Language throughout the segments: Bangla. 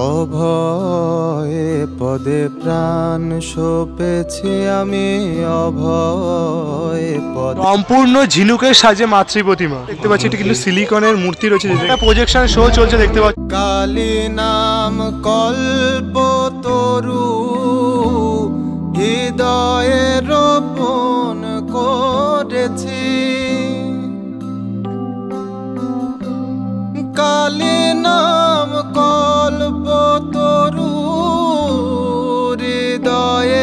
অভয়ে পদে প্রাণ সপেছি আমি, অভয়ে পদে। সম্পূর্ণ ঝিনুকের সাজে মাতৃ প্রতিমা দেখতে পাচ্ছি, এটা কিন্তু সিলিকনের মূর্তি রয়েছে, যেটা প্রজেকশন শো চলছে দেখতে পাচ্ছি। কালী নাম কল্পতরু হৃদয়ে রোপণ করেছি, কালী নাম কল্পতরু হৃদয়ে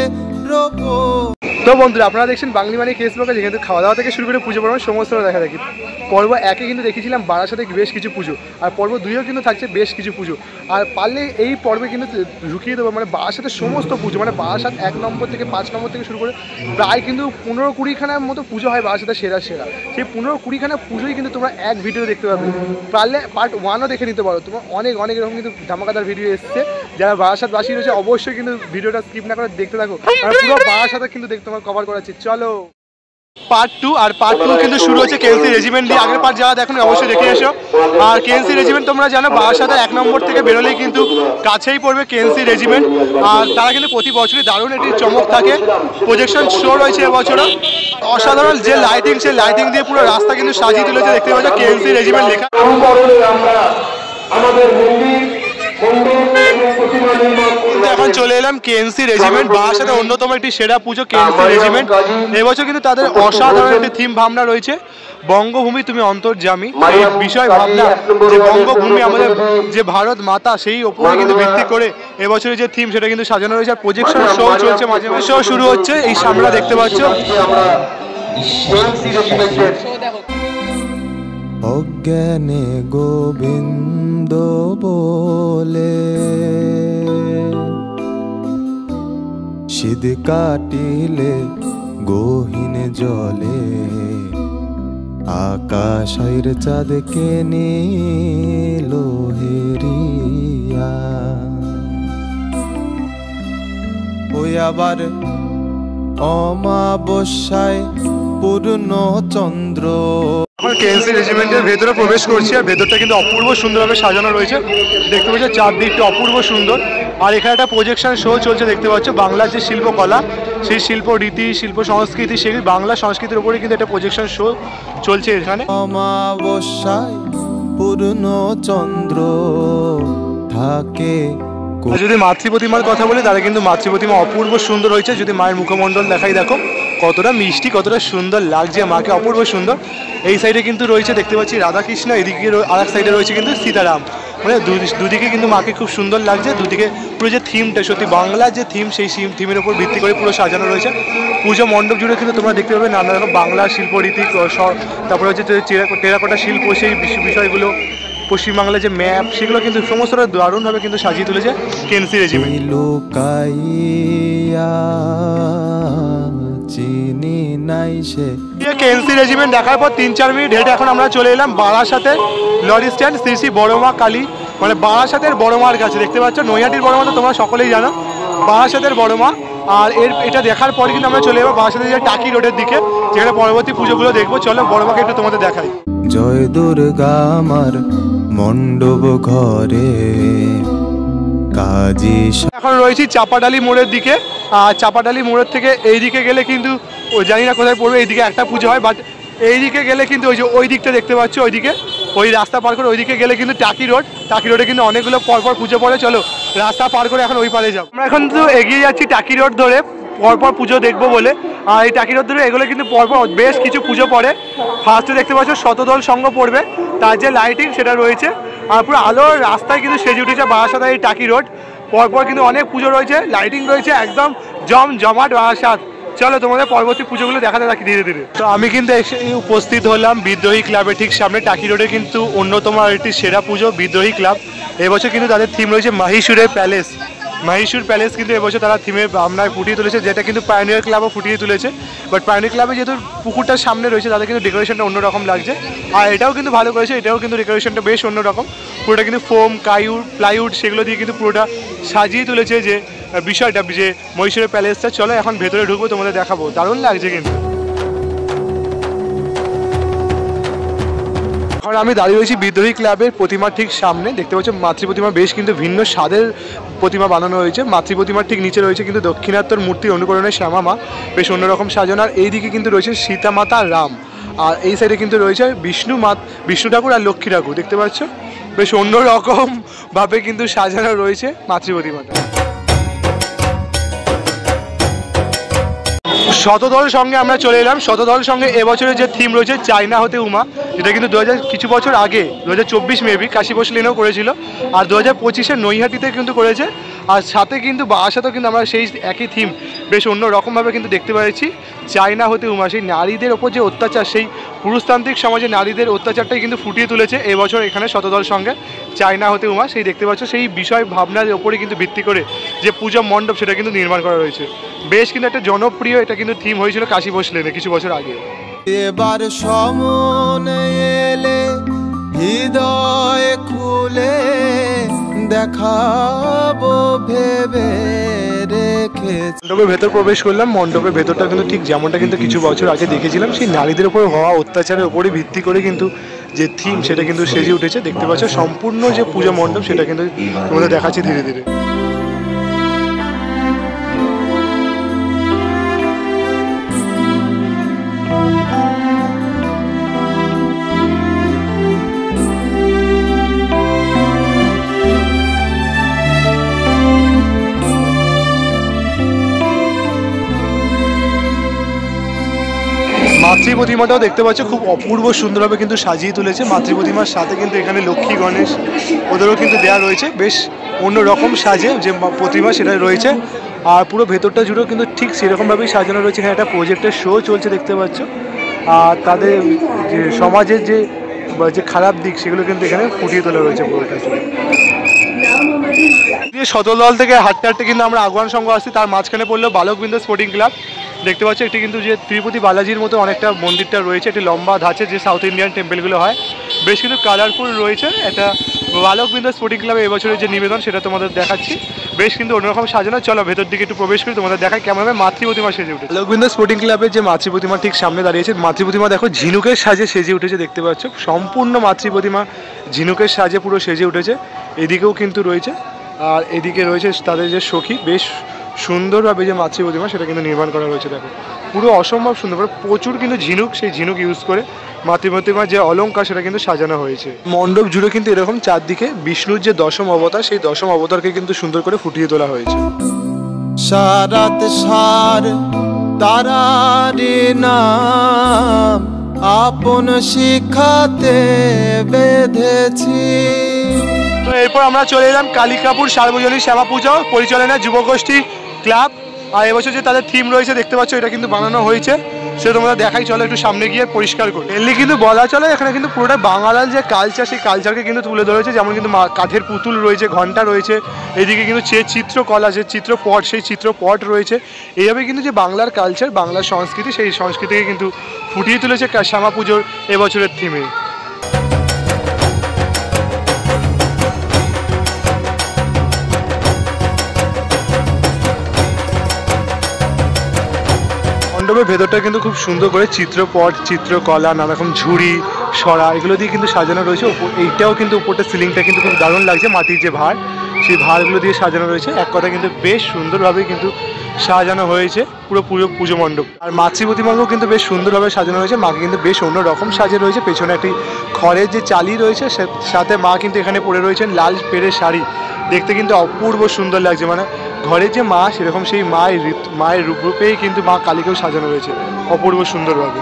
রোপণ। তো বন্ধুরা, আপনারা দেখছেন বাংলি মানে কেস ব্লগে, যেখানে খাওয়া দাওয়া থেকে শুরু করে পুজো পর্ব সমস্ত দেখা দেখি। পর্ব একে কিন্তু দেখেছিলাম বারাসাতে বেশ কিছু পুজো, আর পর্ব 2-এও কিন্তু থাকছে বেশ কিছু পুজো। আর পারলে এই পর্বে কিন্তু ঢুকিয়ে দেবো মানে বারাসাতে সমস্ত পুজো, মানে বারাসাত 1 নম্বর থেকে 5 নম্বর থেকে শুরু করে প্রায় কিন্তু 15-20খানার মতো পুজো হয় বারাসাতে সেরা। সেই 15-20খানা পুজোই কিন্তু তোমরা এক ভিডিও দেখতে পাবে। পারলে পার্ট 1ও দেখে নিতে পারো, তোমার অনেক এরকম কিন্তু ধামাকাদার ভিডিও এসছে। যারা বারাসাতবাসী রয়েছে অবশ্যই কিন্তু ভিডিওটা স্কিপ না করে দেখতে থাকো, আর পুরো বারাসাতে কিন্তু তোমার কভার করাচ্ছি। চলো পার্ট 2, আর পার্ট 2 কিন্তু শুরু হচ্ছে কেএনসি রেজিমেন্ট দিয়ে। আগের পার্ট যারা দেখুন অবশ্যই দেখে এসো। আর কেএনসি রেজিমেন্ট তোমরা জানো বারাসাতে 1 নম্বর থেকে বেরোলেই কিন্তু কাছেই পড়বে কেএনসি রেজিমেন্ট। আর তারা কিন্তু প্রতি বছরই দারুণ একটি চমক থাকে। প্রজেকশন শো রয়েছে এবছরও অসাধারণ, যে লাইটিং সেই লাইটিং দিয়ে পুরো রাস্তা কিন্তু সাজিয়ে তুলেছে দেখতে পাচ্ছ কেএনসি রেজিমেন্ট লেখা। এখন চলে এলাম কেএনসি রেজিমেন্ট, বারাসাতে অন্যতম একটি সেরা পুজো কেএনসি রেজিমেন্ট। এবছর কিন্তু তাদের অসাধারণ একটি থিম ভাবনা রয়েছে, বঙ্গভূমি তুমি অন্তর্যামী। এই বিষয় ভাবনা যে বঙ্গভূমি আমাদের যে ভারত মাতা, সেই ওপরে কিন্তু ভিত্তি করে এবছরের যে থিম সেটা কিন্তু সাজানো রয়েছে। আর প্রজেকশন শো চলছে, মাঝে মাঝে শো শুরু হচ্ছে, এই সামনে দেখতে পাচ্ছ। অজ্ঞানে গোবিন্দ বলে শীত কাটিলে গহীন জলে, আকাশের চাঁদকে নীল হেরিয়া। ওই আবার অমাবস্যায় পূর্ণ চন্দ্র। আমরা কেএনসি রেজিমেন্টের ভেতরে প্রবেশ করছি, আর ভেতরটা কিন্তু অপূর্ব সুন্দরভাবে সাজানো রয়েছে দেখতে পাচ্ছ, চারদিকটা অপূর্ব সুন্দর। আর এখানে একটা প্রজেকশন শো চলছে দেখতে পাচ্ছ, বাংলার যে শিল্পকলা, সেই শিল্প রীতি, শিল্প সংস্কৃতি, সেই বাংলা সংস্কৃতির উপরে কিন্তু একটা প্রজেকশন শো চলছে এখানে। অমাবস্যায় পূর্ণ চন্দ্র থাকে। যদি মাতৃ প্রতিমার কথা বলি, তাহলে কিন্তু মাতৃ প্রতিমা অপূর্ব সুন্দর হয়েছে। যদি মায়ের মুখমণ্ডল দেখাই, দেখো কতটা মিষ্টি, কতটা সুন্দর লাগছে মাকে, অপূর্ব সুন্দর। এই সাইডে কিন্তু রয়েছে দেখতে পাচ্ছি রাধাকৃষ্ণ, এদিকে আরেক সাইডে রয়েছে কিন্তু সীতারাম, মানে দুদিকে কিন্তু মাকে খুব সুন্দর লাগছে। দুদিকে পুরো যে থিমটা, সত্যি বাংলার যে থিম, সেই থিমের উপর ভিত্তি করে পুরো সাজানো রয়েছে। পুজো মণ্ডপ জুড়ে কিন্তু তোমরা দেখতে পাবে নানা রকম বাংলা শিল্পরীতি, তারপরে হচ্ছে টেরাকোটা শিল্প, সেই বিষয়গুলো, পশ্চিমবাংলার যে ম্যাপ, সেগুলো কিন্তু সমস্তটা দারুণভাবে কিন্তু সাজিয়ে তুলেছে কেএনসি রেজিমেন্ট। কেএনসি রেজিমেন্ট দেখার পর 3-4 মিনিট হেঁটে এখন আমরা চলে এলাম বারাসাতে লরি স্ট্যান্ড শ্রী শ্রী বড়মা কালী, মানে বারাসাতের বড়মার কাছে। দেখতে পাচ্ছ নৈহাটির বড়মা তো তোমরা সকলেই জানো, বারাসাতের বড়মা। আর এটা দেখার পরে কিন্তু আমরা চলে যাবো বারাসাতের যে টাকি রোডের দিকে, যেখানে পরবর্তী পুজোগুলো দেখবো। চলো বড়মাকে একটু তোমাদের দেখাই। জয় দুর্গা আমার মণ্ডপ ঘরে কাজী। এখন রয়েছি চাপাডালি মোড়ের দিকে, আর চাপাডালি মোড়ের থেকে এই দিকে গেলে কিন্তু জানি না কোথায় পড়বে, এইদিকে একটা পুজো হয়, বাট এই দিকে গেলে কিন্তু ওই দিকটা দেখতে পাচ্ছ, ওইদিকে ওই রাস্তা পার করে ওইদিকে গেলে কিন্তু টাকি রোডে কিন্তু অনেকগুলো পরপর পুজো পড়ে। চলো রাস্তা পার করে এখন ওই পারে যাও। আমরা এখন তো এগিয়ে যাচ্ছি টাকি রোড ধরে, পরপর পুজো দেখবো বলে। আর এই টাকি রোড ধরে এগুলো কিন্তু পরপর বেশ কিছু পুজো পড়ে। ফার্স্টে দেখতে পাচ্ছ শতদল সংঘ পড়বে, তার যে লাইটিং সেটা রয়েছে, আর পুরো আলোর রাস্তায় কিন্তু সেজে উঠেছে বারাসাতের এই টাকি রোড। পরপর কিন্তু অনেক পুজো রয়েছে, লাইটিং রয়েছে, একদম জমজমাট বারাসাত। চলো তোমাদের পরবর্তী পুজোগুলো দেখাতে থাকি ধীরে ধীরে। তো আমি কিন্তু উপস্থিত হলাম বিদ্রোহী ক্লাবের ঠিক সামনে। টাকি রোডে কিন্তু অন্যতম একটি সেরা পুজো বিদ্রোহী ক্লাব। এবছর কিন্তু তাদের থিম রয়েছে মাহিসুরের প্যালেস। মাহিসুর প্যালেস কিন্তু এবছর তারা থিমে ভাবনায় ফুটিয়ে তুলেছে, যেটা কিন্তু পায়োনিয়ার ক্লাবও ফুটিয়ে তুলেছে। বাট পায়োনিয়ার ক্লাবে যেহেতু পুকুরটার সামনে রয়েছে, তাদের কিন্তু ডেকোরেশনটা অন্যরকম লাগছে। আর এটাও কিন্তু ভালো করেছে, এটাও কিন্তু ডেকোরেশনটা বেশ অন্যরকম। পুরোটা কিন্তু ফোম, প্লাইউড সেগুলো দিয়ে কিন্তু পুরোটা সাজিয়ে তুলেছে যে বিষয়টা, যে মহীশূরের প্যালেসটা। চলো এখন ভেতরে ঢুকবো, তোমাদের দেখাবো, দারুণ লাগছে কিন্তু। এখন আর আমি দাঁড়িয়ে রয়েছি বিদ্রোহী ক্লাবের প্রতিমার ঠিক সামনে। দেখতে পাচ্ছ মাতৃ প্রতিমা বেশ কিন্তু ভিন্ন স্বাদের প্রতিমা বানানো হয়েছে। মাতৃ প্রতিমার ঠিক নিচে রয়েছে কিন্তু দক্ষিণাত্যর মূর্তির অনুকরণে শ্যামা মা, বেশ অন্যরকম সাজানো। আর এইদিকে কিন্তু রয়েছে সীতা মাতা আর রাম, আর এই সাইডে কিন্তু রয়েছে বিষ্ণু ঠাকুর আর লক্ষ্মী ঠাকুর। দেখতে পাচ্ছ বেশ অন্যরকম ভাবে কিন্তু সাজানো রয়েছে মাতৃ প্রতিমাটা। শতদল সঙ্গে আমরা চলে এলাম। শতদল সঙ্গে এবছরের যে থিম রয়েছে চায়না হতে উমা, যেটা কিন্তু 2000 কিছু বছর আগে 2024 মেবি কাশীবোস লেনেও করেছিল, আর 2025-এ নৈহাটিতে কিন্তু করেছে। আর সাথে কিন্তু বারাসাতেও কিন্তু আমরা সেই একই থিম বেশ অন্য রকমভাবে কিন্তু দেখতে পাচ্ছি। চায়না হতে উমা, সেই নারীদের ওপর যে অত্যাচার, সেই পুরুষতান্ত্রিক সমাজে নারীদের অত্যাচারটাই কিন্তু ফুটিয়ে তুলেছে এবছর এখানে শতদল সঙ্গে চায়না হতে উমা। সেই দেখতে পাচ্ছ সেই বিষয় ভাবনার ওপরে কিন্তু ভিত্তি করে যে পূজা মণ্ডপ সেটা কিন্তু নির্মাণ করা রয়েছে। বেশ কিন্তু একটা জনপ্রিয় এটা কিন্তু থিম হয়েছিল কাশীবোস লেনে কিছু বছর আগে। এবার সমনে এলে হৃদয় খুলে দেখাবো ভেবে রেখেছি। মণ্ডপের ভেতর প্রবেশ করলাম। মণ্ডপের ভেতরটা কিন্তু ঠিক যেমনটা কিন্তু কিছু বছর আগে দেখেছিলাম, সেই নারীদের উপর হওয়া অত্যাচারের উপরে ভিত্তি করে কিন্তু যে থিম সেটা কিন্তু সেজে উঠেছে। দেখতে পাচ্ছ সম্পূর্ণ যে পূজা মণ্ডপ সেটা কিন্তু তোমাদের দেখাচ্ছি ধীরে ধীরে। মাতৃ প্রতিমাটাও দেখতে পাচ্ছ খুব অপূর্ব সুন্দরভাবে কিন্তু সাজিয়ে তুলেছে। মাতৃ প্রতিমার সাথে কিন্তু এখানে লক্ষ্মী গণেশ ওদেরও কিন্তু দেওয়া রয়েছে, বেশ অন্যরকম সাজে যে প্রতিমা সেটা রয়েছে। আর পুরো ভেতরটা জুড়েও কিন্তু ঠিক সেরকমভাবেই সাজানো রয়েছে। এখানে একটা প্রজেক্টের শো চলছে দেখতে পাচ্ছ। আর তাদের যে সমাজের যে খারাপ দিক সেগুলো কিন্তু এখানে ফুটিয়ে তোলা রয়েছে পুরোটা। শতদল থেকে হাঁটতে হাঁটতে কিন্তু আমরা আগুয়ান সংঘ আসছি, তার মাঝখানে পড়লো বালকবৃন্দ স্পোর্টিং ক্লাব। দেখতে পাচ্ছ একটি কিন্তু যে তিরুপতি বালাজির মতো অনেকটা মন্দিরটা রয়েছে, একটি লম্বা ধাঁচে যে সাউথ ইন্ডিয়ান টেম্পলগুলো হয়, বেশ কিন্তু কালারফুল রয়েছে। একটা বালকবৃন্দ স্পোর্টিং ক্লাবে এবছরের যে নিবেদন সেটা তোমাদের দেখাচ্ছি, বেশ কিন্তু অন্যরকম সাজানো। চলো ভেতর দিকে একটু প্রবেশ করি, তোমাদের দেখাই কেমনভাবে মাতৃ প্রতিমা সেজে উঠেছে। বালকবৃন্দ স্পোর্টিং ক্লাবের যে মাতৃ প্রতিমা ঠিক সামনে দাঁড়িয়েছে, মাতৃ প্রতিমা দেখো ঝিনুকের সাজে সেজে উঠেছে। দেখতে পাচ্ছ সম্পূর্ণ মাতৃ প্রতিমা ঝিনুকের সাজে পুরো সেজে উঠেছে। এদিকেও কিন্তু রয়েছে, আর এদিকে রয়েছে তাদের যে সখী, বেশ সুন্দরভাবে যে মাতৃ প্রতিমা সেটা কিন্তু নির্মাণ করা রয়েছে। দেখো পুরো অসম্ভব সুন্দর, প্রচুর কিন্তু ঝিনুক, সেই ঝিনুক ইউজ করে মাতৃ প্রতিমার যে অলঙ্কার সেটা কিন্তু সাজানো হয়েছে। মণ্ডপ জুড়ে কিন্তু এরকম চারদিকে বিষ্ণুর যে দশম অবতার, সেই দশম অবতারকে কিন্তু সুন্দর করে ফুটিয়ে তোলা হয়েছে। সারাত সার তারারি নাম আপন শিখাতে বেঁধেছি। তো এরপর আমরা চলে এলাম কালিকাপুর সার্বজনীন শ্যামা পুজো পরিচালনা যুবগোষ্ঠী ক্লাব। আর এবছর যে তাদের থিম রয়েছে দেখতে পাচ্ছ, এটা কিন্তু বানানো হয়েছে, সেটা তোমরা দেখাই। চলো একটু সামনে গিয়ে পরিষ্কার করি। মেনলি কিন্তু বলা চলে এখানে কিন্তু পুরোটা বাঙালার যে কালচার, সেই কালচারকে কিন্তু তুলে ধরেছে। যেমন কিন্তু কাঠের পুতুল রয়েছে, ঘন্টা রয়েছে, এদিকে কিন্তু যে চিত্রকলা, যে চিত্রপট, সেই চিত্রপট রয়েছে। এইভাবে কিন্তু যে বাংলার কালচার, বাংলার সংস্কৃতি, সেই সংস্কৃতিকে কিন্তু ফুটিয়ে তুলেছে শ্যামা পুজোর এবছরের থিমে। মণ্ডপের ভেতরটা কিন্তু খুব সুন্দর করে চিত্রপট, চিত্রকলা, নানা রকম ঝুড়ি, সরা, এগুলো দিয়ে কিন্তু সাজানো রয়েছে। এইটাও কিন্তু উপরটা সিলিংটা কিন্তু খুব দারুণ লাগছে, মাটির যে ভার, সেই ভারগুলো দিয়ে সাজানো রয়েছে। এক কথা কিন্তু বেশ সুন্দরভাবে কিন্তু সাজানো হয়েছে পুরো পুজো মণ্ডপ। আর মাতৃ প্রতিমাকেও কিন্তু বেশ সুন্দরভাবে সাজানো হয়েছে। মাকে কিন্তু বেশ অন্যরকম সাজে রয়েছে। পেছনে একটি খড়ের যে চালি রয়েছে, সাথে মা কিন্তু এখানে পরে রয়েছেন লাল পেড়ের শাড়ি। দেখতে কিন্তু অপূর্ব সুন্দর লাগছে, মানে ঘরের যে মা সেরকম সেই মায়ের রূপেই কিন্তু মা কালীকেও সাজানো রয়েছে অপূর্ব সুন্দরভাবে।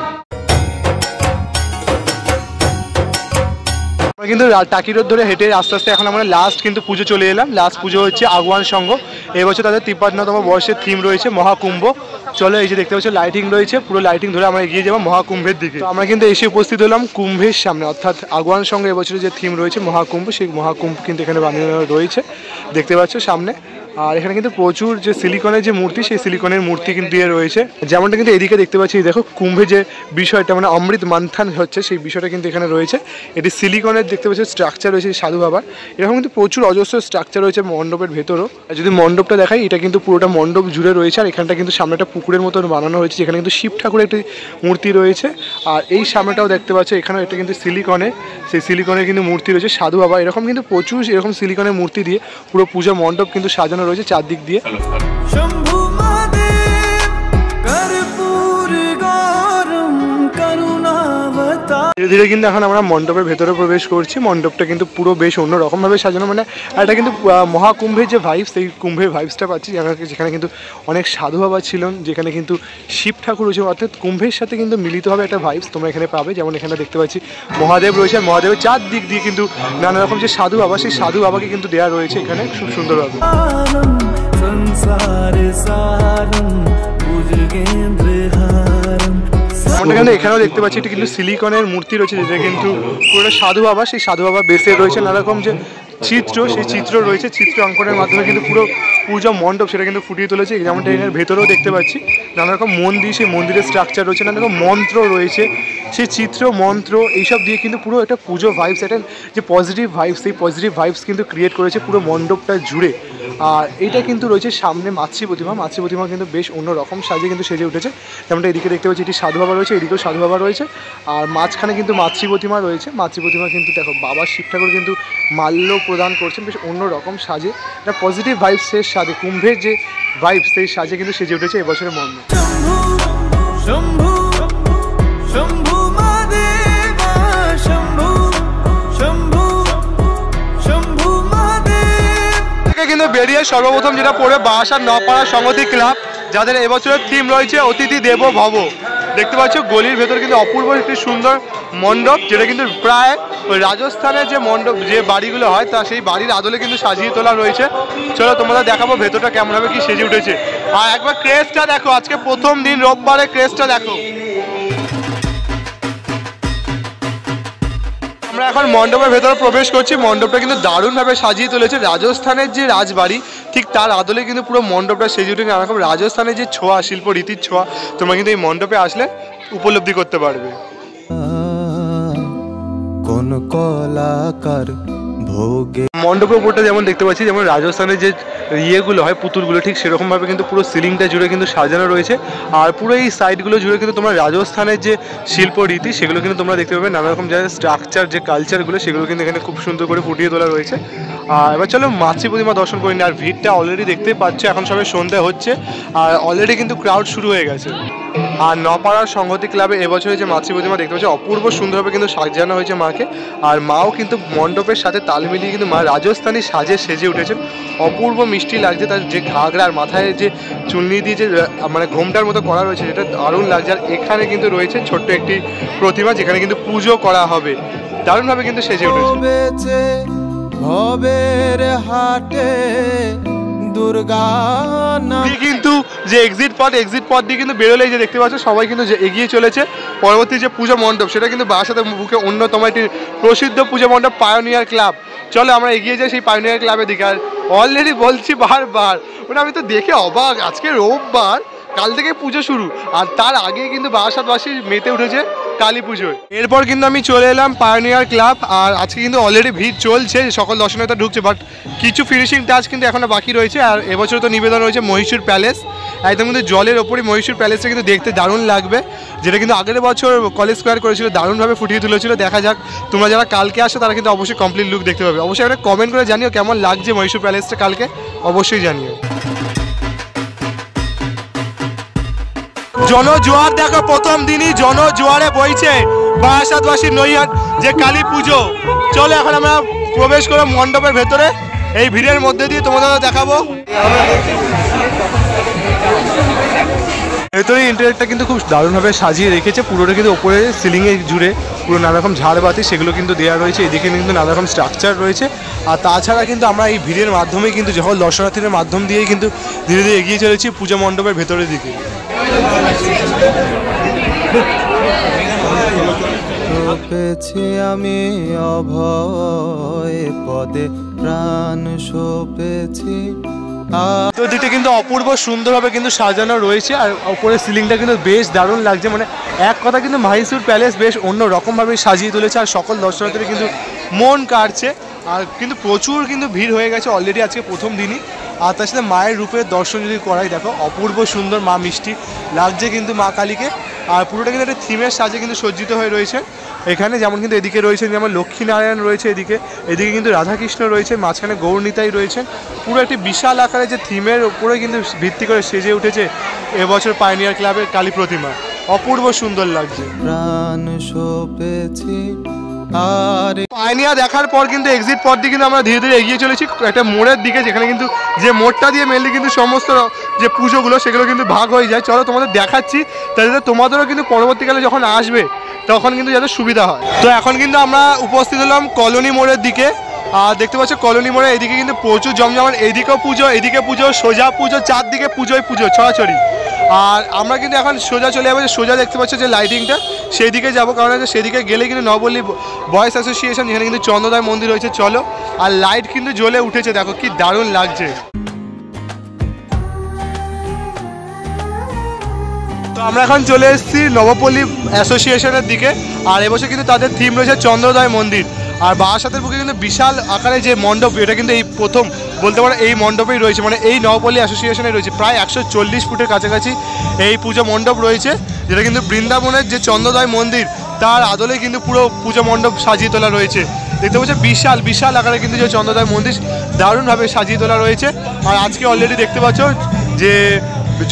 আমরা কিন্তু টাকি রোড ধরে হেঁটে আস্তে আস্তে এখন আমরা লাস্ট কিন্তু পুজো চলে এলাম। লাস্ট পুজো হচ্ছে আগুয়ান সংঘ। এবছর তাদের 53তম বর্ষের থিম রয়েছে মহাকুম্ভ। চলো এই যে দেখতে পাচ্ছ লাইটিং রয়েছে, পুরো লাইটিং ধরে আমরা এগিয়ে যাবো মহাকুম্ভের দিকে। আমরা কিন্তু এসে উপস্থিত হলাম কুম্ভের সামনে, অর্থাৎ আগুয়ান সংঘ এবছরের যে থিম রয়েছে মহাকুম্ভ, সেই মহাকুম্ভ কিন্তু এখানে বানানো রয়েছে দেখতে পাচ্ছ সামনে। আর এখানে কিন্তু প্রচুর যে সিলিকনের যে মূর্তি, সেই সিলিকনের মূর্তি কিন্তু দিয়ে রয়েছে। যেমনটা কিন্তু এদিকে দেখতে পাচ্ছি, দেখো কুম্ভে যে বিষয়টা মানে অমৃত মন্থন হচ্ছে, সেই বিষয়টা কিন্তু এখানে রয়েছে। এটি সিলিকনের দেখতে পাচ্ছি স্ট্রাকচার রয়েছে সাধু বাবার। এরকম কিন্তু প্রচুর অজস্র স্ট্রাকচার রয়েছে মণ্ডপের ভেতরও। আর যদি মণ্ডপটা দেখাই, এটা কিন্তু পুরোটা মণ্ডপ জুড়ে রয়েছে। আর এখানটা কিন্তু সামনে একটা পুকুরের মতন বানানো হয়েছে, যেখানে কিন্তু শিব ঠাকুরের একটি মূর্তি রয়েছে। আর এই সামনেটাও দেখতে পাচ্ছ, এখানেও এটা কিন্তু সেই সিলিকনের কিন্তু মূর্তি রয়েছে সাধু বাবা, এরকম কিন্তু প্রচুর এরকম সিলিকনের মূর্তি দিয়ে পুরো পূজা মণ্ডপ কিন্তু সাজানো রয়েছে চারদিক দিয়ে। ধীরে ধীরে কিন্তু এখন আমরা মণ্ডপের ভেতরে প্রবেশ করছি। মণ্ডপটা কিন্তু পুরো বেশ অন্যরকমভাবে সাজানো, মানে এটা কিন্তু মহাকুম্ভের যে ভাইবস, সেই কুম্ভের ভাইবসটা পাচ্ছি, যেখানে কিন্তু অনেক সাধু বাবা ছিলেন, যেখানে কিন্তু শিব ঠাকুর রয়েছে, অর্থাৎ কুম্ভের সাথে কিন্তু মিলিতভাবে একটা ভাইবস তোমরা এখানে পাবে। যেমন এখানে দেখতে পাচ্ছি মহাদেব রয়েছে, আর মহাদেবের চারদিক দিয়ে কিন্তু নানা রকম যে সাধু বাবা, সেই সাধু বাবাকে কিন্তু দেওয়া রয়েছে এখানে খুব সুন্দরভাবে। এখানেও দেখতে পাচ্ছি এটা কিন্তু সিলিকনের মূর্তি রয়েছে, যেটা কিন্তু পুরো সাধু বাবা, সেই সাধু বাবা বেসে রয়েছে নানা রকম যে চিত্র, সেই চিত্র রয়েছে, চিত্র অঙ্কনের মাধ্যমে কিন্তু পুরো পূজা মণ্ডপ সেটা কিন্তু ফুটিয়ে তুলেছে। যেমনটা এর ভেতরেও দেখতে পাচ্ছি নানা রকম মন্দির, সেই মন্দিরের স্ট্রাকচার রয়েছে, নানা রকম মন্ত্র রয়েছে, সেই চিত্র মন্ত্র এইসব দিয়ে কিন্তু পুরো একটা পুজো ভাইবস, একটা যে পজিটিভ ভাইবস, সেই পজিটিভ ভাইবস কিন্তু ক্রিয়েট করেছে পুরো মণ্ডপটা জুড়ে। আর এইটা কিন্তু রয়েছে সামনে মাতৃ প্রতিমা, মাতৃ প্রতিমা কিন্তু বেশ অন্যরকম সাজে কিন্তু সেজে উঠেছে। যেমনটা এদিকে দেখতে পাচ্ছি এটি সাধু বাবা রয়েছে, এদিকেও সাধু বাবা রয়েছে, আর মাঝখানে কিন্তু মাতৃ প্রতিমা রয়েছে। মাতৃ প্রতিমা কিন্তু দেখো বাবা শিব ঠাকুর কিন্তু মাল্য প্রদান করছেন বেশ অন্যরকম সাজে, একটা পজিটিভ ভাইবসের সাজে, কুম্ভের যে ভাইবস সেই সাজে কিন্তু সেজে উঠেছে এবছরের মণ্ডপ। কিন্তু বেরিয়ে সর্বপ্রথম যেটা পড়বে বারাসাত নপাড়া সংহতি ক্লাব, যাদের এবছরের থিম রয়েছে অতিথি দেবো ভব। দেখতে পাচ্ছ গলির ভেতর কিন্তু অপূর্ব একটি সুন্দর মণ্ডপ, যেটা কিন্তু প্রায় রাজস্থানের যে মণ্ডপ, যে বাড়িগুলো হয় তা সেই বাড়ির আদলে কিন্তু সাজিয়ে তোলা রয়েছে। চলো তোমাদের দেখাবো ভেতরটা কেমন হবে, কি সেজে উঠেছে। আর একবার ক্রেজটা দেখো, আজকে প্রথম দিন রোববারে ক্রেজটা দেখো। আমরা এখন মণ্ডপের ভেতরে প্রবেশ করছি। মণ্ডপটা কিন্তু দারুণভাবে সাজিয়ে তুলেছে, রাজস্থানের যে রাজবাড়ি ঠিক তার আদলে কিন্তু পুরো মণ্ডপটা সেজে উঠেছে। নানা রকম রাজস্থানের যে ছোঁয়া, শিল্প রীতির ছোঁয়া তোমরা কিন্তু এই মণ্ডপে আসলে উপলব্ধি করতে পারবে। কোন কলাকার ভোগে মণ্ডপের উপরটা যেমন দেখতে পাচ্ছি, যেমন রাজস্থানের যে ইয়েগুলো হয় পুতুলগুলো, ঠিক সেরকমভাবে কিন্তু পুরো সিলিংটা জুড়ে কিন্তু সাজানো রয়েছে। আর পুরো এই সাইডগুলো জুড়ে কিন্তু তোমরা রাজস্থানের যে শিল্প রীতি সেগুলো কিন্তু তোমরা দেখতে পাবে, নানা রকম যে স্ট্রাকচার, যে কালচারগুলো সেগুলো কিন্তু এখানে খুব সুন্দর করে ফুটিয়ে তোলা রয়েছে। আর এবার চলো মাতৃ প্রতিমা দর্শন করি না। আর ভিড়টা অলরেডি দেখতে পাচ্ছ, এখন সবাই সন্ধ্যা হচ্ছে আর অলরেডি কিন্তু ক্রাউড শুরু হয়ে গেছে। আর নপাড়ার সংহতি ক্লাবে এবছরে যে মাতৃ প্রতিমা দেখতে পাচ্ছি অপূর্ব সুন্দরভাবে কিন্তু সাজানো হয়েছে মাকে। আর মাও কিন্তু মণ্ডপের সাথে তাল মিলিয়ে কিন্তু মা রাজস্থানী সাজে সেজে উঠেছেন, অপূর্ব মিষ্টি লাগছে। তার যে ঘাগরা আর মাথায় যে চুন্নি দিয়ে যে মানে ঘোমটার মতো করা রয়েছে, সেটা দারুণ লাগছে। আর এখানে কিন্তু রয়েছে ছোট্ট একটি প্রতিমা, যেখানে কিন্তু পুজো করা হবে, দারুণভাবে কিন্তু সেজে উঠেছে। ভবের হাটে দুর্গা কিন্তু যে এক্সিট পথ দিয়ে কিন্তু বেরোলেই যে দেখতে পাচ্ছ সবাই কিন্তু যে এগিয়ে চলেছে পরবর্তী যে পূজা মণ্ডপ, সেটা কিন্তু বারাসাতের বুকে অন্যতম একটি প্রসিদ্ধ পূজা মণ্ডপ পায়োনিয়ার ক্লাব। চলো আমরা এগিয়ে যাই সেই পায়োনিয়ার ক্লাবের দিকে। আর অলরেডি বলছি বারবার, মানে আমি তো দেখে অবাক, আজকে রোববার, কাল থেকে পুজো শুরু, আর তার আগে কিন্তু বারাসাতবাসী মেতে উঠেছে কালী পুজোয়। এরপর কিন্তু আমি চলে এলাম পায়োনিয়ার ক্লাব। আর আজকে কিন্তু অলরেডি ভিড় চলছে, সকল দর্শনার্থীরা ঢুকছে, বাট কিছু ফিনিশিং টাচ কিন্তু এখনো বাকি রয়েছে। আর এবছর তো নিবেদন রয়েছে মহীশূর প্যালেস, একদম কিন্তু জলের ওপরই মহীশূর প্যালেসটা কিন্তু দেখতে দারুণ লাগবে, যেটা কিন্তু আগের বছর কলেজ স্কোয়ার করেছিল, দারুণভাবে ফুটিয়ে তুলেছিল। দেখা যাক, তোমরা যারা কালকে আসো তারা কিন্তু অবশ্যই কমপ্লিট লুক দেখতে পাবে। অবশ্যই একটা কমেন্ট করে জানিও কেমন লাগছে মহীশূর প্যালেসটা কালকে, অবশ্যই জানিও। জনজোয়ার দেখো, প্রথম দিনই জনজোয়ারে বইছে বারাসাতবাসীর নৈহাট যে কালী পুজো। চলো এখন আমরা প্রবেশ করব মণ্ডপের ভেতরে, এই ভিড়ের মধ্যে দিয়ে তোমাদের দেখাবো। ভেতরে ইন্টারিয়রটা কিন্তু খুব দারুণভাবে সাজিয়ে রেখেছে, পুরোটা কিন্তু ওপরে সিলিংয়ে জুড়ে পুরো নানা রকম ঝাড়বাতি সেগুলো কিন্তু দেওয়া রয়েছে। এদিকে কিন্তু নানা রকম স্ট্রাকচার রয়েছে। আর তাছাড়া কিন্তু আমরা এই ভিড়ের মাধ্যমে কিন্তু যখন দর্শনার্থীদের মাধ্যম দিয়েই কিন্তু ধীরে ধীরে এগিয়ে চলেছি পূজা মণ্ডপের ভেতরের দিকে। পেয়েছি আমি অভয় পদে প্রাণ সপেছি। তো দিকটা কিন্তু অপূর্ব সুন্দরভাবে কিন্তু সাজানো রয়েছে। আর উপরে সিলিংটা কিন্তু বেশ দারুণ লাগছে, মানে এক কথা কিন্তু মহীশূর প্যালেস বেশ অন্য রকমভাবে সাজিয়ে তুলেছে। আর সকল দর্শনার্থীরা কিন্তু মন কাড়ছে, আর কিন্তু প্রচুর কিন্তু ভিড় হয়ে গেছে অলরেডি আজকে প্রথম দিনই। আর তার সাথে মায়ের রূপের দর্শন যদি করাই, দেখো অপূর্ব সুন্দর মা মিষ্টি লাগছে কিন্তু মা কালীকে। আর পুরোটা কিন্তু একটা থিমের সাজে কিন্তু সজ্জিত হয়ে রয়েছে। এখানে যেমন কিন্তু এদিকে রয়েছে যেমন লক্ষ্মীনারায়ণ রয়েছে, এদিকে কিন্তু রাধাকৃষ্ণ রয়েছে, মাঝখানে গৌরনীতাই রয়েছেন। পুরো একটি বিশাল আকারে যে থিমের উপরে কিন্তু ভিত্তি করে সেজে উঠেছে এবছর পাইওনিয়ার ক্লাবের কালী প্রতিমা। অপূর্ব সুন্দর লাগছে। প্রাণ সপেছি আর পাইওনিয়া দেখার পর কিন্তু এক্সিট পথ দিয়ে কিন্তু আমরা ধীরে ধীরে এগিয়ে চলেছি একটা মোড়ের দিকে, যেখানে কিন্তু যে মোড়টা দিয়ে মেনলি কিন্তু সমস্ত যে পুজোগুলো সেগুলো কিন্তু ভাগ হয়ে যায়। চলো তোমাদের দেখাচ্ছি, তাহলে তোমাদেরও কিন্তু পরবর্তীকালে যখন আসবে তখন কিন্তু যাতে সুবিধা হয়। তো এখন কিন্তু আমরা উপস্থিত হলাম কলোনি মোড়ের দিকে। আর দেখতে পাচ্ছ কলোনি মোড়ে এইদিকে কিন্তু প্রচুর জমজমাট, এইদিকেও পুজো, এদিকে পুজো, সোজা পুজো, চারদিকে পুজোয় পুজো ছড়াছড়ি। আর আমরা কিন্তু এখন সোজা চলে যাবো, সোজা দেখতে পাচ্ছ যে লাইটিংটা সেই দিকে যাবো, কারণ সেদিকে গেলে কিন্তু নবপল্লী বয়েজ অ্যাসোসিয়েশন যেখানে কিন্তু চন্দ্রোদয় মন্দির রয়েছে। চলো, আর লাইট কিন্তু জ্বলে উঠেছে, দেখো কি দারুণ লাগছে। তো আমরা এখন চলে এসেছি নবপল্লী অ্যাসোসিয়েশনের দিকে। আর এবছর কিন্তু তাদের থিম রয়েছে চন্দ্রোদয় মন্দির। আর বারাসাতের বুকে কিন্তু বিশাল আকারে যে মণ্ডপ, এটা কিন্তু এই প্রথম বলতে পারো এই মণ্ডপেই রয়েছে, মানে এই নবপল্লী অ্যাসোসিয়েশনে রয়েছে। প্রায় 140 ফুটের কাছাকাছি এই পুজো মণ্ডপ রয়েছে, যেটা কিন্তু বৃন্দাবনের যে চন্দ্রোদয় মন্দির তার আদলে কিন্তু পুরো পুজো মণ্ডপ সাজিয়ে তোলা রয়েছে। দেখতে পাচ্ছ বিশাল বিশাল আকারে কিন্তু যে চন্দ্রোদয় মন্দির দারুণভাবে সাজিয়ে তোলা রয়েছে। আর আজকে অলরেডি দেখতে পাচ্ছ যে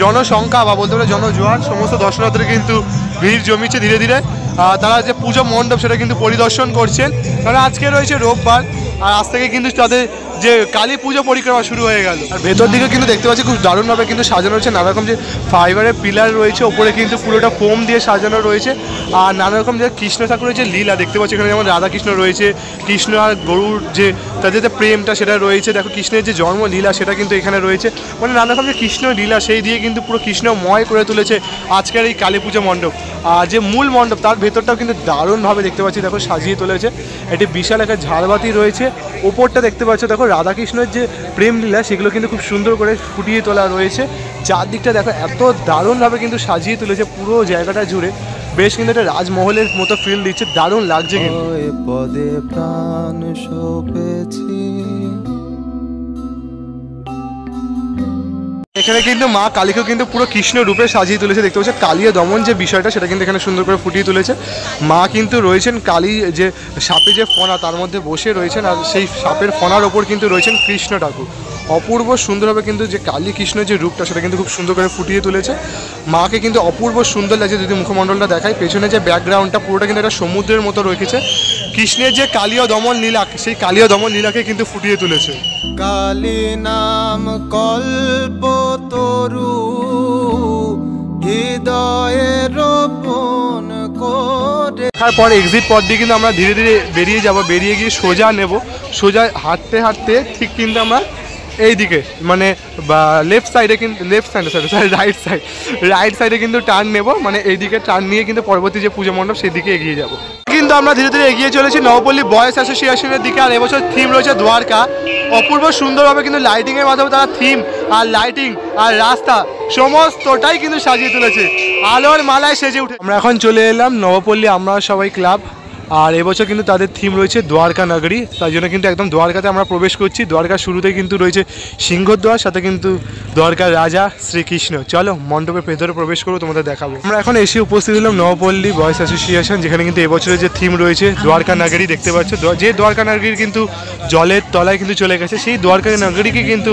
জনসংখ্যা বা বলতে পারো জনজোয়ার, সমস্ত দর্শনার্থীরা কিন্তু ভিড় জমিছে ধীরে ধীরে। তারা যে পুজো মণ্ডপ সেটা কিন্তু পরিদর্শন করছেন, কারণ আজকে রয়েছে রোববার। আর আজ থেকে কিন্তু তাদের যে কালী পুজো পরিক্রমা শুরু হয়ে গেল। আর ভেতর দিকে কিন্তু দেখতে পাচ্ছি খুব দারুণভাবে কিন্তু সাজানো রয়েছে, নানা রকম যে ফাইবারের পিলার রয়েছে, ওপরে কিন্তু পুরোটা ফোম দিয়ে সাজানো রয়েছে। আর নানা রকম যে কৃষ্ণ ঠাকুরের যে লীলা দেখতে পাচ্ছি এখানে, যেমন রাধাকৃষ্ণ রয়েছে, কৃষ্ণ আর গরুর যে তাদের যে প্রেমটা সেটা রয়েছে। দেখো কৃষ্ণের যে জন্ম লীলা সেটা কিন্তু এখানে রয়েছে, মানে নানা রকম যে কৃষ্ণ লীলা সেই দিয়ে কিন্তু পুরো কৃষ্ণময় করে তুলেছে আজকের এই কালী পুজো মণ্ডপ। আর যে মূল মণ্ডপ তার ভেতরটাও কিন্তু দারুণভাবে দেখতে পাচ্ছি, দেখো সাজিয়ে তুলেছে। একটি বিশাল একটা ঝাড়বাতি রয়েছে, ওপরটা দেখতে পাচ্ছ দেখো রাধাকৃষ্ণের যে প্রেম লীলা সেগুলো কিন্তু খুব সুন্দর করে ফুটিয়ে তোলা রয়েছে। চারদিকটা দেখো এত দারুণভাবে কিন্তু সাজিয়ে তুলেছে পুরো জায়গাটা জুড়ে, বেশ কিন্তু একটা রাজমহলের মতো ফিল দিচ্ছে, দারুণ লাগছে কিন্তু। পদে প্রাণ সপেছি। এখানে কিন্তু মা কালীকেও কিন্তু পুরো কৃষ্ণ রূপে সাজিয়ে তুলেছে, দেখতে পাচ্ছ কালীয় দমন যে বিষয়টা সেটা কিন্তু এখানে সুন্দর করে ফুটিয়ে তুলেছে। মা কিন্তু রয়েছেন কালী যে সাপে যে ফণা তার মধ্যে বসে রয়েছেন, আর সেই সাপের ফণার ওপর কিন্তু রয়েছেন কৃষ্ণ ঠাকুর। অপূর্ব সুন্দরভাবে কিন্তু যে কালী কৃষ্ণের যে রূপটা সেটা কিন্তু খুব সুন্দর করে ফুটিয়ে তুলেছে। মাকে কিন্তু অপূর্ব সুন্দর লাগছে। যদি মুখমণ্ডলটা দেখায়, পেছনে যে ব্যাকগ্রাউন্ডটা পুরোটা কিন্তু একটা সমুদ্রের মতো রেখেছে, কৃষ্ণের যে কালীয় দমন লীলা সেই কালীয় দমন লীলাকে কিন্তু ফুটিয়ে তুলেছে। কালী নাম কল্পতরু হৃদয়ে রোপণ করে। তারপর এক্সিট পথ দিয়ে কিন্তু আমরা ধীরে ধীরে বেরিয়ে যাব, বেরিয়ে গিয়ে সোজা নেব। সোজা হাঁটতে হাঁটতে ঠিক কিন্তু আমরা এই দিকে মানে লেফট সাইডে কিন্তু রাইট সাইডে কিন্তু টার্ন নেব, মানে এই দিকে টার্ন নিয়ে কিন্তু পরবর্তী যে পুজো মণ্ডপ সেই দিকে এগিয়ে যাব। কিন্তু আমরা ধীরে ধীরে এগিয়ে চলেছি নবপল্লী বয়েজ অ্যাসোসিয়েশনের দিকে। আর এবছর থিম রয়েছে দ্বারকা। অপূর্ব সুন্দরভাবে কিন্তু লাইটিংয়ের মাধ্যমে তারা থিম আর লাইটিং আর রাস্তা সমস্তটাই কিন্তু সাজিয়ে তুলেছে, আলোর মালায় সেজে উঠে। আমরা এখন চলে এলাম নবপল্লী আমরা সবাই ক্লাব। আর এবছর কিন্তু তাদের থিম রয়েছে দ্বারকা নগরী, তাই জন্য কিন্তু একদম দ্বারকাতে আমরা প্রবেশ করছি। দ্বারকার শুরুতেই কিন্তু রয়েছে সিংহদ্বার, সাথে কিন্তু দ্বারকার রাজা শ্রীকৃষ্ণ। চলো মণ্ডপের ভেতরে প্রবেশ করবো, তোমাদের দেখাবো। আমরা এখন এসে উপস্থিত হলাম নবপল্লী বয়েজ অ্যাসোসিয়েশন, যেখানে কিন্তু এবছরের যে থিম রয়েছে দ্বারকা নগরী দেখতে পাচ্ছ। যে দ্বারকা নগরীর কিন্তু জলের তলায় কিন্তু চলে গেছে, সেই দ্বারকা নগরীকে কিন্তু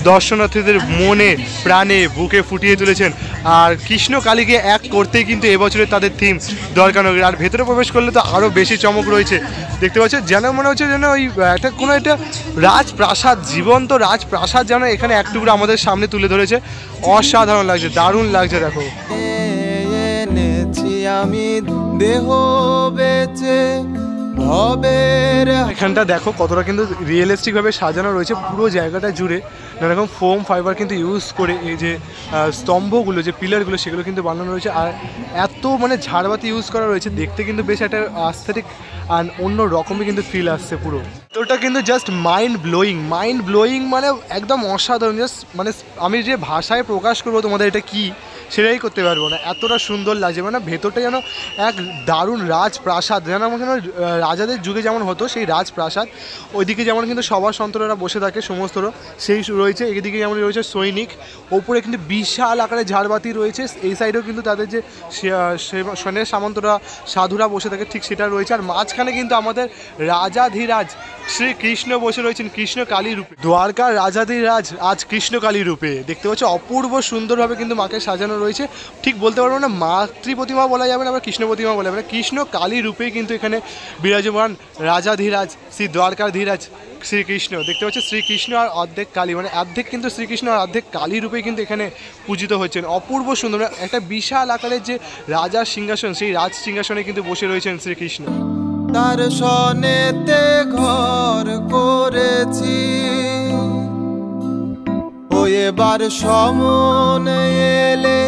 দর্শনার্থীদের মনে প্রাণে বুকে ফুটিয়ে তুলেছেন। আর কৃষ্ণ কালীকে এক করতেই কিন্তু এবছরের তাদের থিম দ্বারকা নগরী। আর ভেতরে প্রবেশ করলে তো আরও বেশি চমক রয়েছে, দেখতে পাচ্ছ। যেন মনে হচ্ছে যেন ওই একটা কোনো একটা রাজপ্রাসাদ, জীবন্ত রাজপ্রাসাদ যেন এখানে এক টুকরো আমাদের সামনে তুলে ধরেছে। অসাধারণ লাগছে, দারুণ লাগছে। দেখো এনেছি আমি দেহ বেচে ভবের। এখানটা দেখো কতটা কিন্তু রিয়েলিস্টিক ভাবে সাজানো রয়েছে পুরো জায়গাটা জুড়ে। নানা রকম ফোম ফাইবার কিন্তু ইউজ করে এই যে স্তম্ভগুলো, যে পিলারগুলো সেগুলো কিন্তু বানানো রয়েছে। আর এত মানে ঝাড়বাতি ইউজ করা রয়েছে, দেখতে কিন্তু বেশ একটা অ্যাস্থেটিক আর অন্য রকমই কিন্তু ফিল আসছে পুরো। তো ওটা কিন্তু জাস্ট মাইন্ড ব্লোয়িং মানে একদম অসাধারণ। জাস্ট মানে আমি যে ভাষায় প্রকাশ করবো তোমাদের এটা কি সেটাই করতে পারবো না, এতটা সুন্দর লাগছে। মানে ভেতরটা যেন এক দারুণ রাজপ্রাসাদ, যেন আমার যেন রাজাদের যুগে যেমন হতো সেই রাজপ্রাসাদ। ওইদিকে যেমন কিন্তু সভা সন্তরা বসে থাকে সমস্তরা সেই রয়েছে, এদিকে যেমন রয়েছে সৈনিক, ওপরে কিন্তু বিশাল আকারে ঝাড়বাতি রয়েছে, এই সাইডেও কিন্তু তাদের যে সেনের সামন্তরা সাধুরা বসে থাকে ঠিক সেটা রয়েছে। আর মাঝখানে কিন্তু আমাদের রাজাধিরাজ শ্রীকৃষ্ণ বসে রয়েছেন কৃষ্ণ কালী রূপে। দ্বারকার রাজাধিরাজ আজ কৃষ্ণ কালী রূপে দেখতে পাচ্ছি, অপূর্ব সুন্দরভাবে কিন্তু মাকে সাজানো রয়েছে। ঠিক বলতে পারবো না মাতৃ প্রতিমা বলা যাবে না, আবার কৃষ্ণ প্রতিমা বলা যাবে না, কৃষ্ণ কালী রূপেই কিন্তু এখানে বিরাজমান রাজাধিরাজ শ্রী দ্বারকাধীরাজ শ্রীকৃষ্ণ। দেখতে পাচ্ছি শ্রীকৃষ্ণ আর অর্ধেক কালী, মানে অর্ধেক কিন্তু শ্রীকৃষ্ণ আর অর্ধেক কালী রূপে কিন্তু এখানে পূজিত হচ্ছেন। অপূর্ব সুন্দর একটা বিশাল আকারের যে রাজার সিংহাসন, সেই রাজ সিংহাসনে কিন্তু বসে রয়েছেন শ্রীকৃষ্ণ। তার সনেতে ঘর করেছি, ও এবার সমনে এলে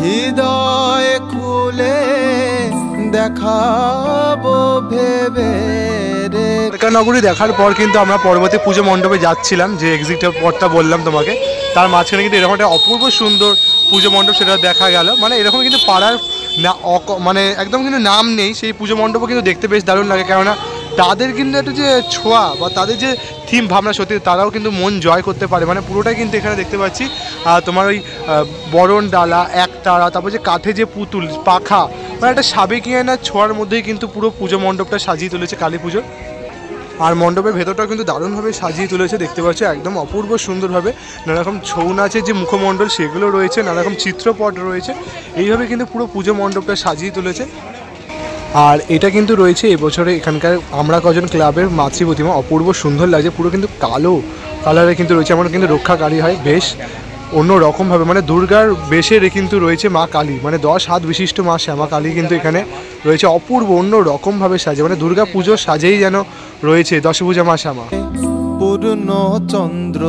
হৃদয় খুলে দেখাবো ভেবে রে। নগরী দেখার পর কিন্তু আমরা পরবর্তী পুজো মণ্ডপে যাচ্ছিলাম, যে এক্সিটের পরটা বললাম তোমাকে, তার মাঝখানে কিন্তু এরকম একটা অপূর্ব সুন্দর পুজো মণ্ডপ সেটা দেখা গেল। মানে এরকম কিন্তু পাড়ার না মানে একদম কিন্তু নাম নেই সেই পুজো মণ্ডপও কিন্তু দেখতে বেশ দারুণ লাগে, কেননা তাদের কিন্তু একটা যে ছোঁয়া বা তাদের যে থিম ভাবনা, সত্যি তারাও কিন্তু মন জয় করতে পারে। মানে পুরোটাই কিন্তু এখানে দেখতে পাচ্ছি তোমার ওই বরণ ডালা, একতারা, তারপর যে কাঠে যে পুতুল পাখা, মানে একটা সাবেকিয়ানার ছোঁয়ার মধ্যেই কিন্তু পুরো পুজো মণ্ডপটা সাজিয়ে তুলেছে কালী পুজোর। আর মণ্ডপের ভেতরটাও কিন্তু দারুণভাবে সাজিয়ে তুলেছে, দেখতে পাচ্ছি একদম অপূর্ব সুন্দরভাবে। নানারকম ছৌ নাচের যে মুখমণ্ডল সেগুলো রয়েছে, নানারকম চিত্রপট রয়েছে, এইভাবে কিন্তু পুরো পুজো মণ্ডপটা সাজিয়ে তুলেছে। আর এটা কিন্তু রয়েছে এবছরে এখানকার আমরা কজন ক্লাবের মাতৃ প্রতিমা, অপূর্ব সুন্দর লাগছে, পুরো কিন্তু কালো কালারে কিন্তু রয়েছে। আমরা কিন্তু রক্ষাকারী হয় বেশ অন্য রকমভাবে, মানে দুর্গার বেশের কিন্তু রয়েছে মা কালী, মানে 10 হাত বিশিষ্ট মা শ্যামা কালী কিন্তু এখানে রয়েছে, অপূর্ব অন্য রকমভাবে সাজে, মানে দুর্গা পুজো সাজেই যেন রয়েছে দশভুজা মা শ্যামা। পূর্ণ চন্দ্র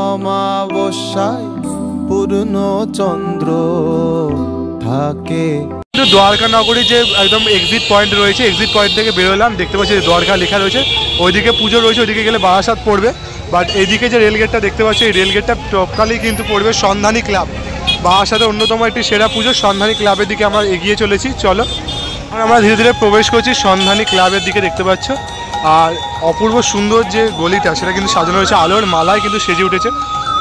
অমাবস্যায় পূর্ণ চন্দ্র থাকে। দ্বারকা নগরী যে একদম এক্সিট পয়েন্ট রয়েছে, এক্সিট পয়েন্ট থেকে বেরোলাম, দেখতে পাচ্ছি দ্বারকা লেখা রয়েছে, ওইদিকে পুজো রয়েছে, ওইদিকে গেলে বারাসাত পড়বে। বাট এইদিকে যে রেলগেটটা দেখতে পাচ্ছি, এই রেলগেটটা টপকালেই কিন্তু পড়বে সন্ধানী ক্লাব, বারাসাতের অন্যতম একটি সেরা পুজো সন্ধানী ক্লাবের দিকে আমরা এগিয়ে চলেছি। চলো আমরা ধীরে ধীরে প্রবেশ করছি সন্ধানী ক্লাবের দিকে, দেখতে পাচ্ছ। আর অপূর্ব সুন্দর যে গলিটা সেটা কিন্তু সাজানো হয়েছে, আলোর মালায় কিন্তু সেজে উঠেছে,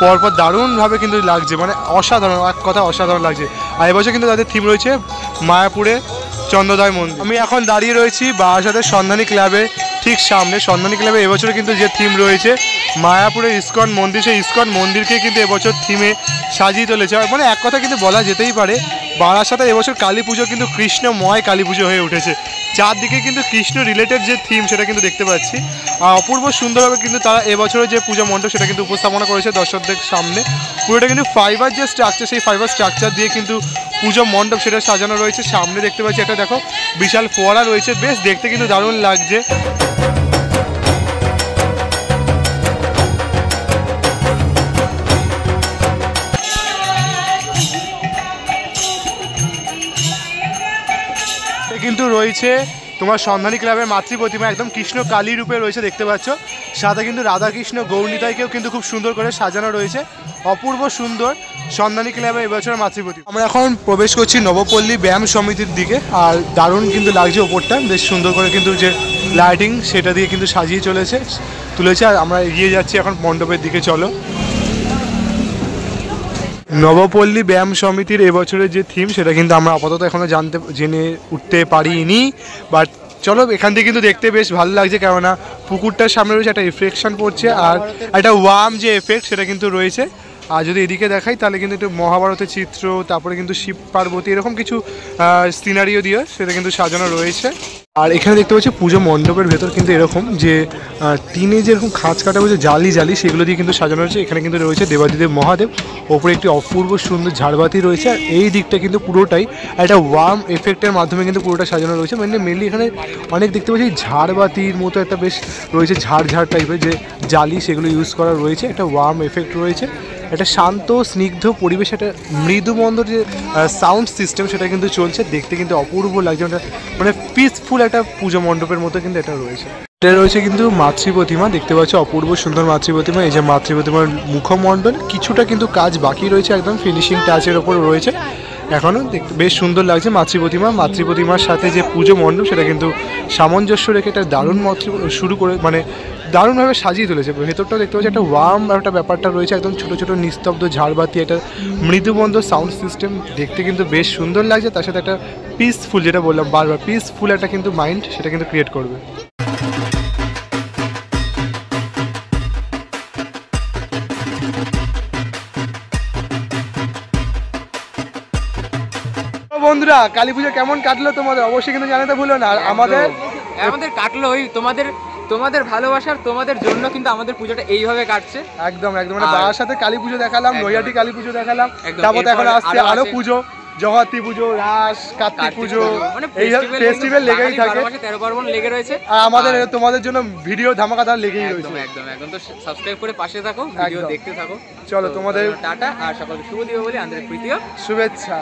পরপর দারুণভাবে কিন্তু লাগছে, মানে অসাধারণ, এক কথা অসাধারণ লাগছে। আর এবছর কিন্তু তাদের থিম রয়েছে মায়াপুরে চন্দ্রোদয় মন্দির। আমি এখন দাঁড়িয়ে রয়েছি বারাসাতের সন্ধানী ক্লাবে ঠিক সামনে। সন্ধানী ক্লাবে এবছরে কিন্তু যে থিম রয়েছে মায়াপুরের ইস্কন মন্দির, সেই ইস্কন মন্দিরকে কিন্তু এবছর থিমে সাজিয়ে তুলেছে। মানে এক কথা কিন্তু বলা যেতেই পারে বারাসাতে এবছর কালী পুজো কিন্তু কৃষ্ণময় কালী পুজো হয়ে উঠেছে, চারদিকে কিন্তু কৃষ্ণ রিলেটেড যে থিম সেটা কিন্তু দেখতে পাচ্ছি। আর অপূর্ব সুন্দরভাবে কিন্তু তারা এবছরের যে পূজা মণ্ডপ সেটা কিন্তু উপস্থাপনা করেছে দর্শকদের সামনে। পুরোটা কিন্তু ফাইবার যে স্ট্রাকচার, সেই ফাইবার স্ট্রাকচার দিয়ে কিন্তু পুজো মণ্ডপ সেটা সাজানো রয়েছে। সামনে দেখতে পাচ্ছি একটা দেখো বিশাল ফোয়ারা রয়েছে, বেশ দেখতে কিন্তু দারুণ লাগছে। কিন্তু রয়েছে তোমার সন্ধানী ক্লাবের মাতৃ প্রতিমা, একদম কৃষ্ণ কালী রূপে রয়েছে, দেখতে পাচ্ছ। সাথে কিন্তু রাধাকৃষ্ণ গৌরনীতাইকেও কিন্তু খুব সুন্দর করে সাজানো রয়েছে, অপূর্ব সুন্দর সন্ধানী ক্লাবের এবছর মাতৃ প্রতিমা। আমরা এখন প্রবেশ করছি নবপল্লী ব্যায়াম সমিতির দিকে, আর দারুণ কিন্তু লাগছে ওপরটা, বেশ সুন্দর করে কিন্তু যে লাইটিং সেটা দিয়ে কিন্তু সাজিয়ে তুলেছে। আর আমরা এগিয়ে যাচ্ছি এখন মণ্ডপের দিকে, চলো। নবপল্লী ব্যায়াম সমিতির এবছরের যে থিম সেটা কিন্তু আমরা আপাতত এখনও জেনে উঠতে পারিনি, বাট চলো এখান থেকে কিন্তু দেখতে বেশ ভালো লাগছে, কেননা পুকুরটার সামনে রয়েছে একটা রিফ্লেকশন পড়ছে, আর একটা ওয়ার্ম যে এফেক্ট সেটা কিন্তু রয়েছে। আর যদি এদিকে দেখাই তাহলে কিন্তু একটু মহাভারতের চিত্র, তারপরে কিন্তু শিব পার্বতী এরকম কিছু সিনারিও দিয়ে সেটা কিন্তু সাজানো রয়েছে। আর এখানে দেখতে পাচ্ছি পুজো মণ্ডপের ভেতর কিন্তু এরকম যে টিনে যেরকম খাঁচ কাটা যে জালি সেগুলো দিয়ে কিন্তু সাজানো রয়েছে। এখানে কিন্তু রয়েছে দেবাদিদেব মহাদেব, ওপরে একটি অপূর্ব সুন্দর ঝাড়বাতি রয়েছে, আর এই দিকটা কিন্তু পুরোটাই একটা ওয়ার্ম এফেক্টের মাধ্যমে কিন্তু পুরোটা সাজানো রয়েছে। মেনলি এখানে অনেক দেখতে পাচ্ছি ঝাড়বাতির মতো একটা বেশ রয়েছে, ঝাড় টাইপের যে জালি সেগুলো ইউজ করা রয়েছে, একটা ওয়ার্ম এফেক্ট রয়েছে, একটা শান্ত স্নিগ্ধ পরিবেশ, একটা মৃদুমন্দর যে সাউন্ড সিস্টেম সেটা কিন্তু চলছে, দেখতে কিন্তু অপূর্ব লাগছে, মানে পিসফুল একটা পুজো মণ্ডপের মতো কিন্তু এটা রয়েছে। এটা রয়েছে কিন্তু মাতৃ প্রতিমা, দেখতে পাচ্ছ অপূর্ব সুন্দর মাতৃ প্রতিমা। এই যে মাতৃ প্রতিমার মুখমণ্ডল কিছুটা কিন্তু কাজ বাকি রয়েছে, একদম ফিনিশিং টাচের ওপর রয়েছে এখনও, দেখতে বেশ সুন্দর লাগছে মাতৃ প্রতিমা। মাতৃ প্রতিমার সাথে যে পুজো মণ্ডপ সেটা কিন্তু সামঞ্জস্য রেখে একটা দারুণ শুরু করে, মানে দারুণভাবে সাজিয়ে তুলেছে। ভেতরটাও দেখতে পাচ্ছি একটা ওয়ার্ম একটা ব্যাপারটা রয়েছে, একদম ছোটো ছোটো নিস্তব্ধ ঝাড়বাতি, একটা মৃদুবন্ধ সাউন্ড সিস্টেম, দেখতে কিন্তু বেশ সুন্দর লাগছে। তার সাথে একটা পিসফুল, যেটা বললাম বারবার, পিসফুল একটা কিন্তু মাইন্ড সেটা কিন্তু ক্রিয়েট করবে। বন্ধুরা, কালী পুজো কেমন কাটলো তোমাদের অবশ্যই কিন্তু জানাতে ভুলো না। আর আমাদের কাটলো ওই তোমাদের ভালোবাসার, তোমাদের জন্য কিন্তু আমাদের পুজোটা এইভাবে কাটছে। একদম একদম, মানে বাবার সাথে কালী পুজো দেখালাম, নৈহাটি কালী পুজো দেখালাম, তারপর এখন আসছে আরো পুজো, জগদ্ধাত্রী পুজো, রাস, কার্তিক পুজো, মানে এই ফেস্টিভ্যাল লেগেই থাকে, 13 পার্বণ লেগে রয়েছে। আর আমাদের তোমাদের জন্য ভিডিও ধামাকাদার লেগেই রয়েছে। একদম একদম, তো সাবস্ক্রাইব করে পাশে থাকো, ভিডিও দেখতে থাকো। চলো তোমাদের টাটা, আর সকলকে শুভ দিবস বলে আন্তরিক প্রীতি ও শুভেচ্ছা।